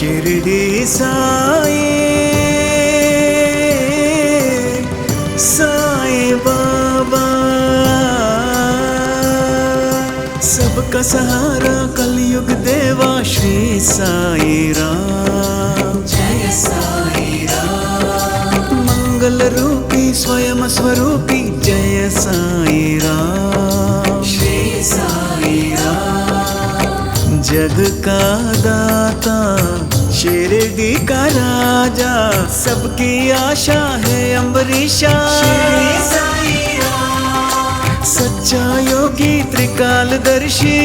शिरडी साई साई बाबा, सबका सहारा कलयुग देवा श्री साई राम। जय साई राम। मंगल रूपी स्वयं स्वरूपी जय साई राम। श्री साई राम। जग का दाता शिरडी का राजा, सबकी आशा है अम्बरीशा। श्री साई राम। सच्चा योगी त्रिकालदर्शी,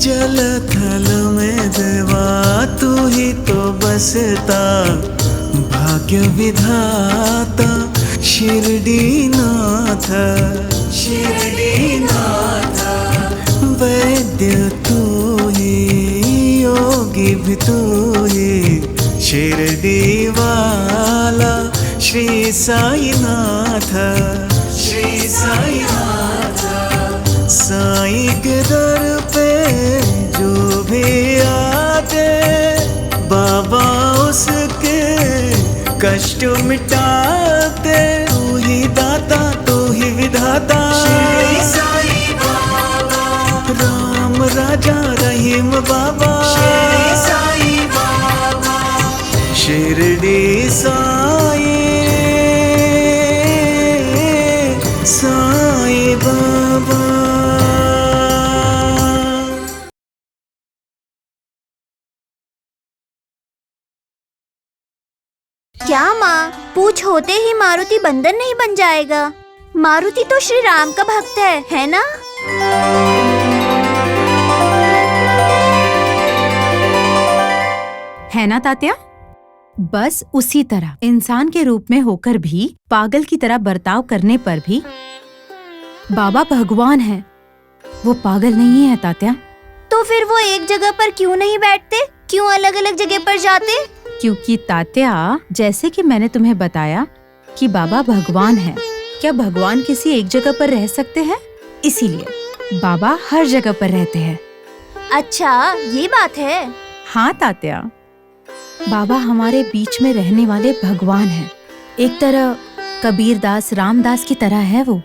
जल थल में देवा तू ही तो बसता, भाग्य विधाता शिरडी नाथ। शिरडी नाथ। वैद्य तू ही योगी भी तू ही, शिरडी वाला श्री साई नाथ। श्री साई नाथ। साई के दर पे जो भी आते, बाबा उसके कष्ट मिटाते। तू ही दाता तू ही विधाता, श्री साई बाबा। राम राजा रहीम बाबा। श्री साई बाबा। शिरडी साई साई बाबा। क्या माँ, पूछ होते ही मारुति बंदर नहीं बन जाएगा? मारुति तो श्री राम का भक्त है ना? है ना तात्या? बस उसी तरह इंसान के रूप में होकर भी पागल की तरह बर्ताव करने पर भी बाबा भगवान है, वो पागल नहीं है तात्या। तो फिर वो एक जगह पर क्यों नहीं बैठते? क्यों अलग अलग जगह पर जाते? क्योंकि तात्या, जैसे कि मैंने तुम्हें बताया कि बाबा भगवान है, क्या भगवान किसी एक जगह पर रह सकते हैं? इसीलिए बाबा हर जगह पर रहते हैं। अच्छा, ये बात है। हाँ तात्या, बाबा हमारे बीच में रहने वाले भगवान हैं। एक तरह कबीरदास रामदास की तरह है वो।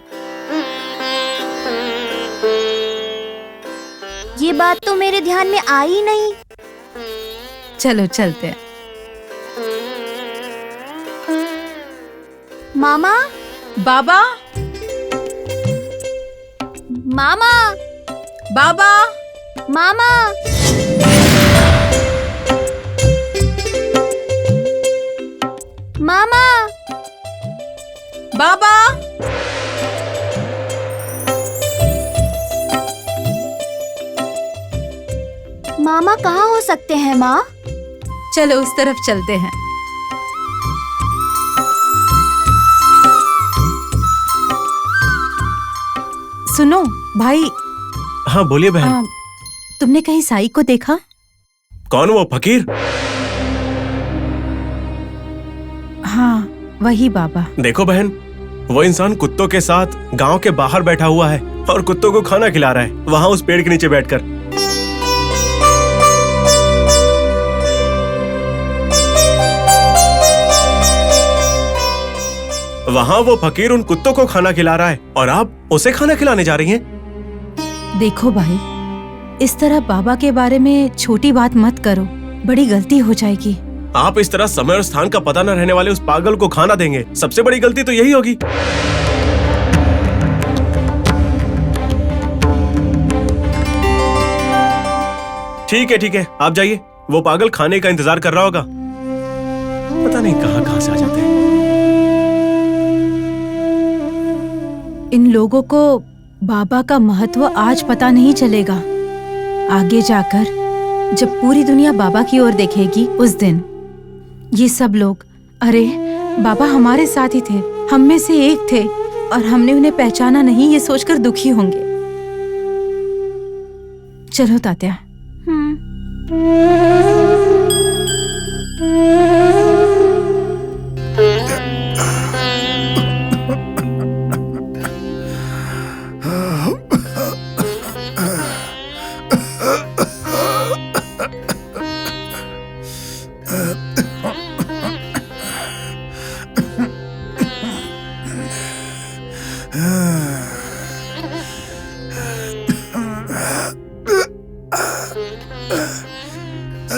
ये बात तो मेरे ध्यान में आई नहीं। चलो चलते हैं। मामा, बाबा, मामा, बाबा, मामा। मामा, बाबा। मामा कहाँ हो सकते हैं माँ? चलो उस तरफ चलते हैं। सुनो भाई। हाँ बोलिए बहन। तुमने कहीं साई को देखा? कौन वो फकीर? हाँ वही बाबा। देखो बहन, वो इंसान कुत्तों के साथ गांव के बाहर बैठा हुआ है और कुत्तों को खाना खिला रहा है, वहाँ उस पेड़ के नीचे बैठकर। वहाँ वो फकीर उन कुत्तों को खाना खिला रहा है और आप उसे खाना खिलाने जा रही हैं। देखो भाई, इस तरह बाबा के बारे में छोटी बात मत करो, बड़ी गलती हो जाएगी। आप इस तरह समय और स्थान का पता न रहने वाले उस पागल को खाना देंगे, सबसे बड़ी गलती तो यही होगी। ठीक है, आप जाइए, वो पागल खाने का इंतजार कर रहा होगा। पता नहीं कहाँ से आ जाते हैं। इन लोगों को बाबा का महत्व आज पता नहीं चलेगा। आगे जाकर जब पूरी दुनिया बाबा की ओर देखेगी, उस दिन ये सब लोग अरे बाबा हमारे साथ ही थे, हम में से एक थे और हमने उन्हें पहचाना नहीं, ये सोचकर दुखी होंगे। चलो तात्या।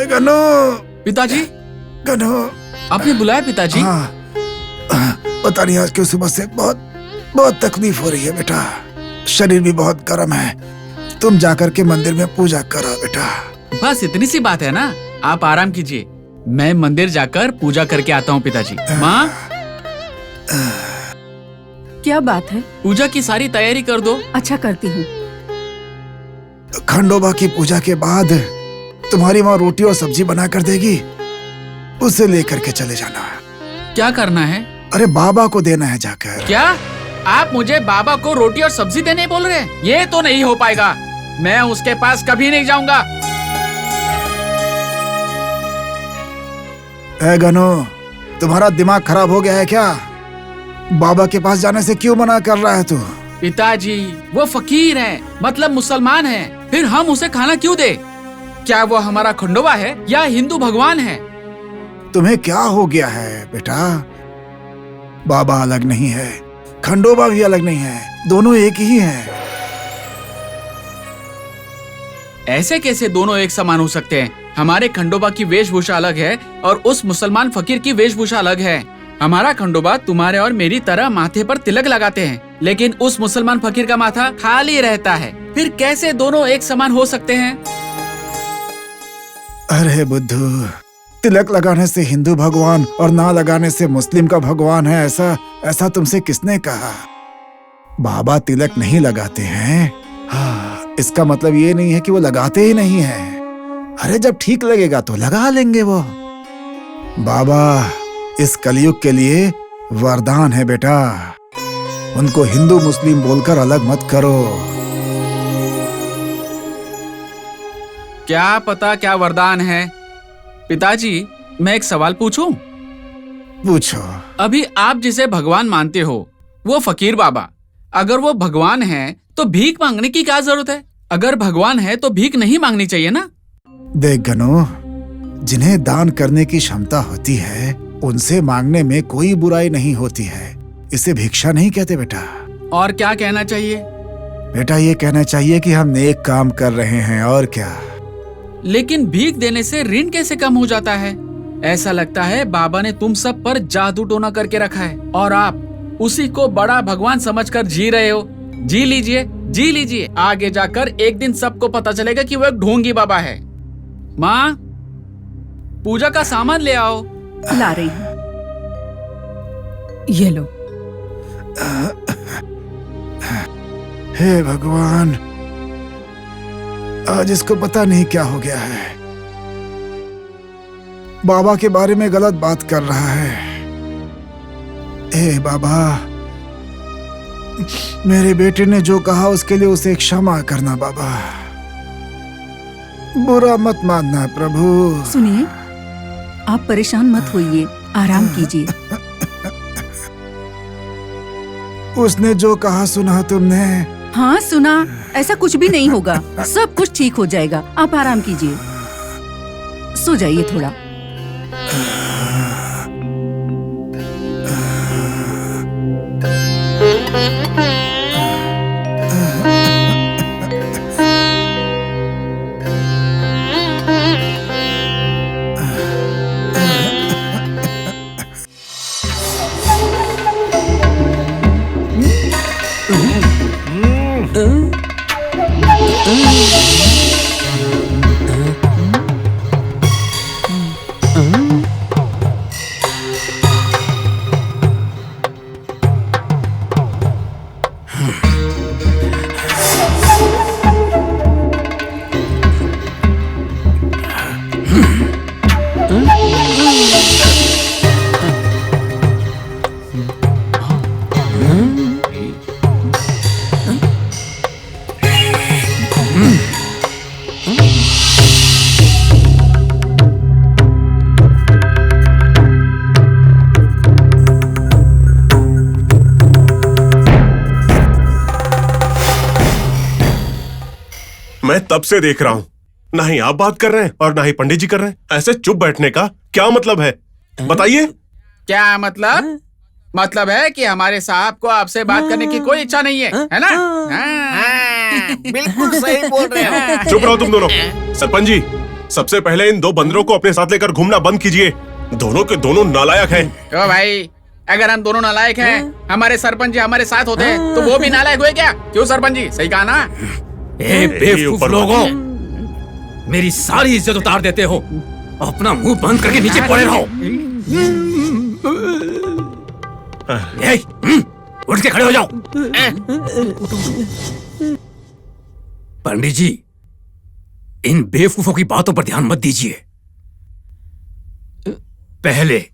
गनो, पिताजी, गनो, आपने बुलाया पिताजी? हाँ, पता नहीं आज क्यों सुबह से बहुत बहुत तकलीफ हो रही है बेटा। शरीर भी बहुत गर्म है। तुम जाकर के मंदिर में पूजा करो बेटा। बस इतनी सी बात है ना, आप आराम कीजिए, मैं मंदिर जाकर पूजा करके आता हूँ पिताजी। माँ, क्या बात है? पूजा की सारी तैयारी कर दो। अच्छा करती हूँ। खंडोबा की पूजा के बाद तुम्हारी माँ रोटी और सब्जी बना कर देगी, उसे लेकर के चले जाना। क्या करना है? अरे बाबा को देना है जाकर। क्या आप मुझे बाबा को रोटी और सब्जी देने बोल रहे हैं? ये तो नहीं हो पाएगा, मैं उसके पास कभी नहीं जाऊंगा। ए गनो, तुम्हारा दिमाग खराब हो गया है क्या? बाबा के पास जाने से क्यों मना कर रहा है तू? पिताजी, वो फकीर है, मतलब मुसलमान है, फिर हम उसे खाना क्यों दे? क्या वो हमारा खंडोबा है या हिंदू भगवान है? तुम्हें क्या हो गया है बेटा? बाबा अलग नहीं है, खंडोबा भी अलग नहीं है, दोनों एक ही हैं। ऐसे कैसे दोनों एक समान हो सकते हैं? हमारे खंडोबा की वेशभूषा अलग है और उस मुसलमान फकीर की वेशभूषा अलग है। हमारा खंडोबा तुम्हारे और मेरी तरह माथे पर तिलक लगाते हैं, लेकिन उस मुसलमान फकीर का माथा खाली रहता है। फिर कैसे दोनों एक समान हो सकते हैं? अरे बुद्धू, तिलक लगाने से हिंदू भगवान और ना लगाने से मुस्लिम का भगवान है, ऐसा तुमसे किसने कहा? बाबा तिलक नहीं लगाते हैं, हाँ, इसका मतलब ये नहीं है कि वो लगाते ही नहीं हैं। अरे जब ठीक लगेगा तो लगा लेंगे वो। बाबा इस कलयुग के लिए वरदान है बेटा, उनको हिंदू मुस्लिम बोलकर अलग मत करो। क्या पता क्या वरदान है। पिताजी, मैं एक सवाल पूछूं? पूछो। अभी आप जिसे भगवान मानते हो वो फकीर बाबा, अगर वो भगवान है तो भीख मांगने की क्या जरूरत है? अगर भगवान है तो भीख नहीं मांगनी चाहिए ना? देख गनो, जिन्हें दान करने की क्षमता होती है उनसे मांगने में कोई बुराई नहीं होती है, इसे भिक्षा नहीं कहते बेटा। और क्या कहना चाहिए? बेटा ये कहना चाहिए कि हम नेक काम कर रहे हैं, और क्या। लेकिन भीख देने से ऋण कैसे कम हो जाता है? ऐसा लगता है बाबा ने तुम सब पर जादू टोना करके रखा है और आप उसी को बड़ा भगवान समझकर जी रहे हो। जी लीजिए, जी लीजिए, आगे जाकर एक दिन सबको पता चलेगा कि वो एक ढोंगी बाबा है। माँ, पूजा का सामान ले आओ। ला रही हूँ। ये लो। हे भगवान, आज इसको पता नहीं क्या हो गया है, बाबा के बारे में गलत बात कर रहा है। हे बाबा, मेरे बेटे ने जो कहा उसके लिए उसे क्षमा करना बाबा, बुरा मत मानना प्रभु। सुनिए, आप परेशान मत होइए, आराम कीजिए। उसने जो कहा सुना तुमने? हाँ सुना, ऐसा कुछ भी नहीं होगा, सब कुछ ठीक हो जाएगा, आप आराम कीजिए, सो जाइए थोड़ा। से देख रहा हूँ, ना ही आप बात कर रहे हैं और ना ही पंडित जी कर रहे हैं। ऐसे चुप बैठने का क्या मतलब है, बताइए। क्या मतलब? मतलब है कि हमारे साहब को आपसे बात करने की कोई इच्छा नहीं है ना? बिल्कुल सही बोल रहे हो। चुप रहो तुम दोनों। सरपंच जी, सबसे पहले इन दो बंदरों को अपने साथ लेकर घूमना बंद कीजिए। दोनों के दोनों नालायक हैं। ओ भाई, अगर हम दोनों नालायक हैं, हमारे सरपंच जी हमारे साथ होते हैं तो वो भी नालायक हुए क्या? क्यों सरपंच जी, सही कहा ना? ए बेवकूफ लोगों, मेरी सारी इज्जत उतार देते हो। अपना मुंह बंद करके नीचे पड़े रहो। उठ के खड़े हो जाओ। पंडित जी, इन बेवकूफों की बातों पर ध्यान मत दीजिए। पहले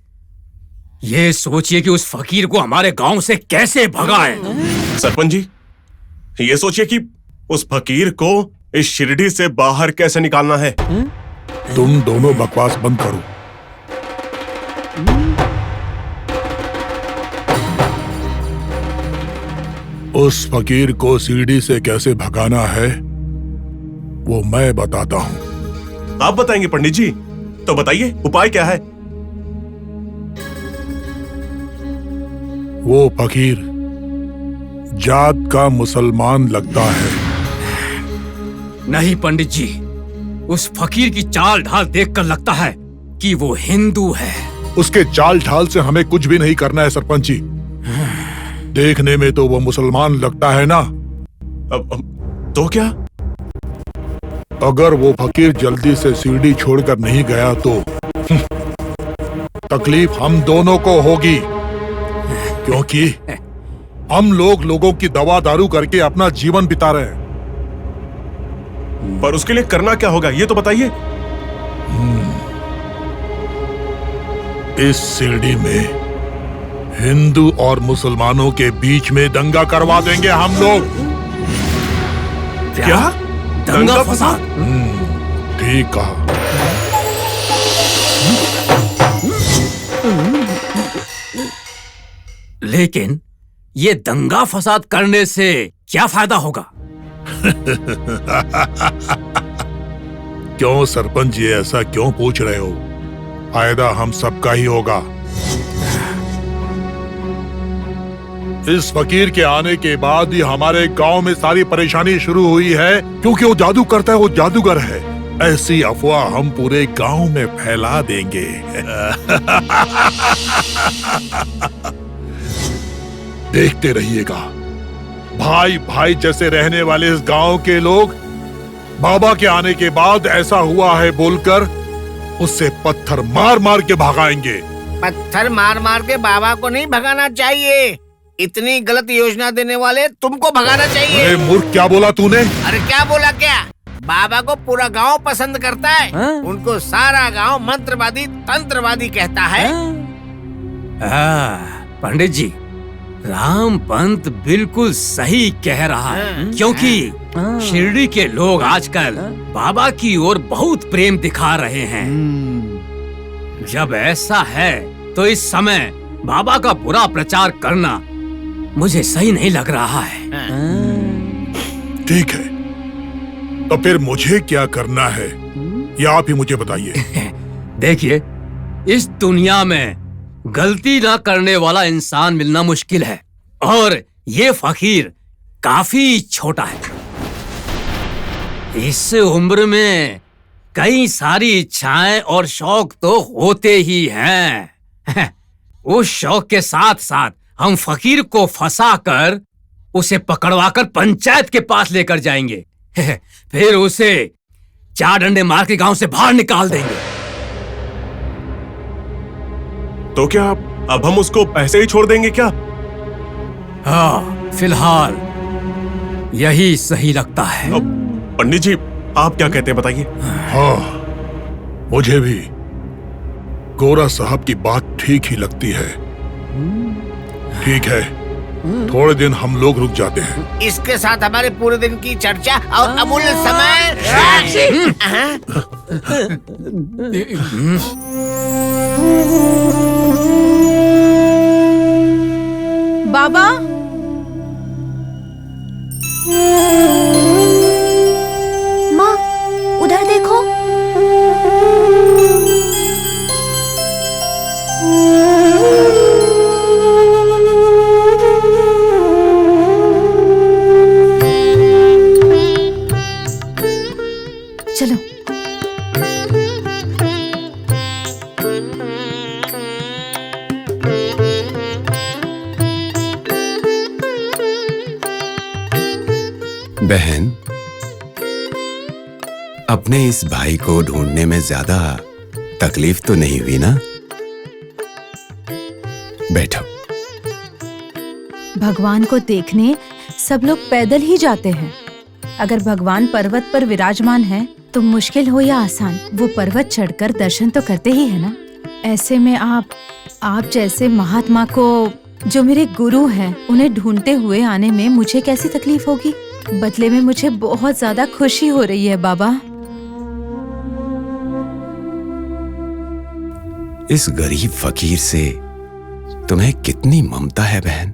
ये सोचिए कि उस फकीर को हमारे गांव से कैसे भगाएं। सरपंच जी, ये सोचिए कि उस फकीर को इस शिरडी से बाहर कैसे निकालना है। तुम दोनों बकवास बंद करो। उस फकीर को सीढ़ी से कैसे भगाना है वो मैं बताता हूँ। आप बताएंगे पंडित जी? तो बताइए, उपाय क्या है? वो फकीर जात का मुसलमान लगता है। नहीं पंडित जी, उस फकीर की चाल ढाल देखकर लगता है कि वो हिंदू है। उसके चाल ढाल से हमें कुछ भी नहीं करना है सरपंच जी। देखने में तो वो मुसलमान लगता है ना। तो क्या? अगर वो फकीर जल्दी से सीढ़ी छोड़कर नहीं गया तो तकलीफ हम दोनों को होगी, क्योंकि हम लोग लोगों की दवा दारू करके अपना जीवन बिता रहे हैं। पर उसके लिए करना क्या होगा, ये तो बताइए। इस सीढ़ी में हिंदू और मुसलमानों के बीच में दंगा करवा देंगे हम लोग। क्या? दंगा फसाद? ठीक कहा। लेकिन ये दंगा फसाद करने से क्या फायदा होगा? क्यों सरपंच जी, ऐसा क्यों पूछ रहे हो? फायदा हम सबका ही होगा। इस फकीर के आने के बाद ही हमारे गांव में सारी परेशानी शुरू हुई है, क्योंकि वो जादू करता है, वो जादूगर है। ऐसी अफवाह हम पूरे गांव में फैला देंगे। देखते रहिएगा, भाई भाई जैसे रहने वाले इस गांव के लोग बाबा के आने के बाद ऐसा हुआ है बोलकर उससे पत्थर मार मार के भगाएंगे। पत्थर मार मार के बाबा को नहीं भगाना चाहिए, इतनी गलत योजना देने वाले तुमको भगाना चाहिए। अरे मूर्ख, क्या बोला तूने? अरे क्या बोला क्या? बाबा को पूरा गांव पसंद करता है। उनको सारा गांव मंत्रवादी तंत्रवादी कहता है। पंडित जी, राम पंत बिल्कुल सही कह रहा है, क्योंकि शिरडी के लोग आजकल बाबा की ओर बहुत प्रेम दिखा रहे हैं। जब ऐसा है तो इस समय बाबा का बुरा प्रचार करना मुझे सही नहीं लग रहा है। ठीक है, तो फिर मुझे क्या करना है ये आप ही मुझे बताइए। देखिए, इस दुनिया में गलती ना करने वाला इंसान मिलना मुश्किल है, और ये फकीर काफी छोटा है। इस उम्र में कई सारी इच्छाएं और शौक तो होते ही हैं। उस शौक के साथ साथ हम फकीर को फंसाकर उसे पकड़वाकर पंचायत के पास लेकर जाएंगे। फिर उसे 4 डंडे मार के गांव से बाहर निकाल देंगे। तो क्या अब हम उसको ऐसे ही छोड़ देंगे क्या? हाँ, फिलहाल यही सही लगता है। पंडित जी, आप क्या कहते हैं, बताइए। हाँ, मुझे भी गोरा साहब की बात ठीक ही लगती है। ठीक है, थोड़े दिन हम लोग रुक जाते हैं। इसके साथ हमारे पूरे दिन की चर्चा और अमूल्य समय। बाबा, माँ, बहन, अपने इस भाई को ढूंढने में ज्यादा तकलीफ तो नहीं हुई ना? बैठो। भगवान को देखने सब लोग पैदल ही जाते हैं। अगर भगवान पर्वत पर विराजमान है तो मुश्किल हो या आसान, वो पर्वत चढ़कर दर्शन तो करते ही है ना। ऐसे में आप जैसे महात्मा को, जो मेरे गुरु हैं, उन्हें ढूंढते हुए आने में मुझे कैसी तकलीफ होगी? बदले में मुझे बहुत ज्यादा खुशी हो रही है बाबा। इस गरीब फकीर से तुम्हें कितनी ममता है बहन।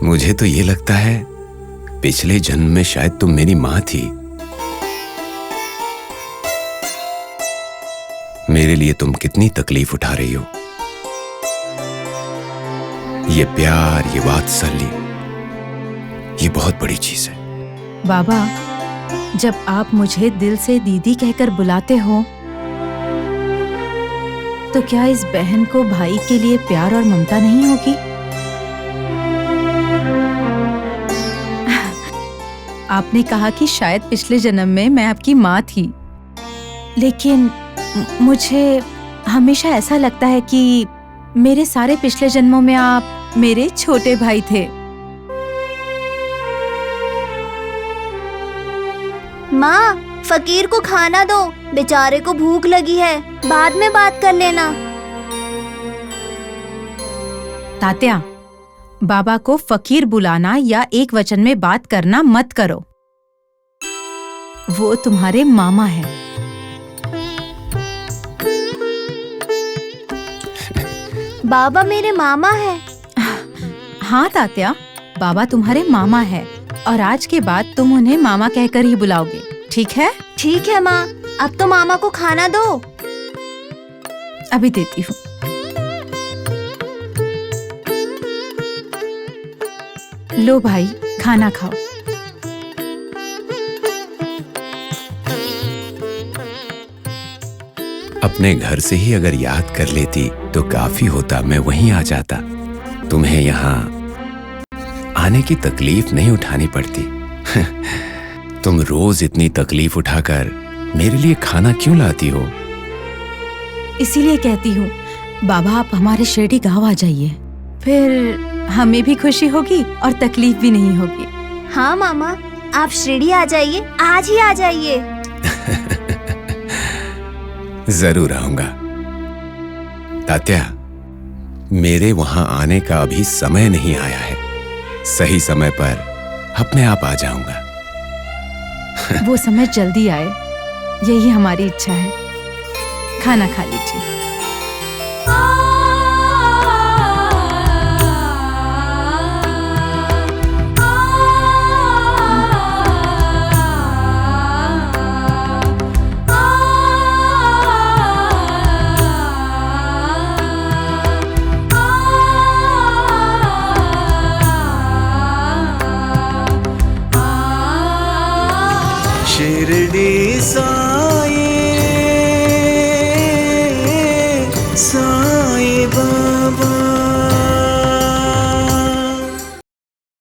मुझे तो ये लगता है पिछले जन्म में शायद तुम मेरी मां थी। मेरे लिए तुम कितनी तकलीफ उठा रही हो। ये प्यार, ये वात्सल्य, ये बहुत बड़ी चीज है। बाबा, जब आप मुझे दिल से दीदी कहकर बुलाते हो तो क्या इस बहन को भाई के लिए प्यार और ममता नहीं होगी? आपने कहा कि शायद पिछले जन्म में मैं आपकी माँ थी, लेकिन मुझे हमेशा ऐसा लगता है कि मेरे सारे पिछले जन्मों में आप मेरे छोटे भाई थे। माँ, फकीर को खाना दो, बेचारे को भूख लगी है, बाद में बात कर लेना। तात्या, बाबा को फकीर बुलाना या एक वचन में बात करना मत करो। वो तुम्हारे मामा है। बाबा मेरे मामा है। हाँ तात्या, बाबा तुम्हारे मामा है और आज के बाद तुम उन्हें मामा कहकर ही बुलाओगे, ठीक है? ठीक है माँ, अब तो मामा को खाना दो। अभी देती हूँ। लो भाई, खाना खाओ। अपने घर से ही अगर याद कर लेती तो काफी होता, मैं वहीं आ जाता। तुम्हें यहाँ आने की तकलीफ नहीं उठानी पड़ती। तुम रोज इतनी तकलीफ उठाकर मेरे लिए खाना क्यों लाती हो? इसीलिए कहती हूँ बाबा, आप हमारे शिरडी गांव आ जाइए, फिर हमें भी खुशी होगी और तकलीफ भी नहीं होगी। हाँ मामा, आप शिरडी आ जाइए, आज ही आ जाइए। जरूर आऊंगा। तात्या, मेरे वहां आने का अभी समय नहीं आया है। सही समय पर अपने आप आ जाऊंगा। वो समय जल्दी आए, यही हमारी इच्छा है। खाना खा लीजिए। शिरडी साई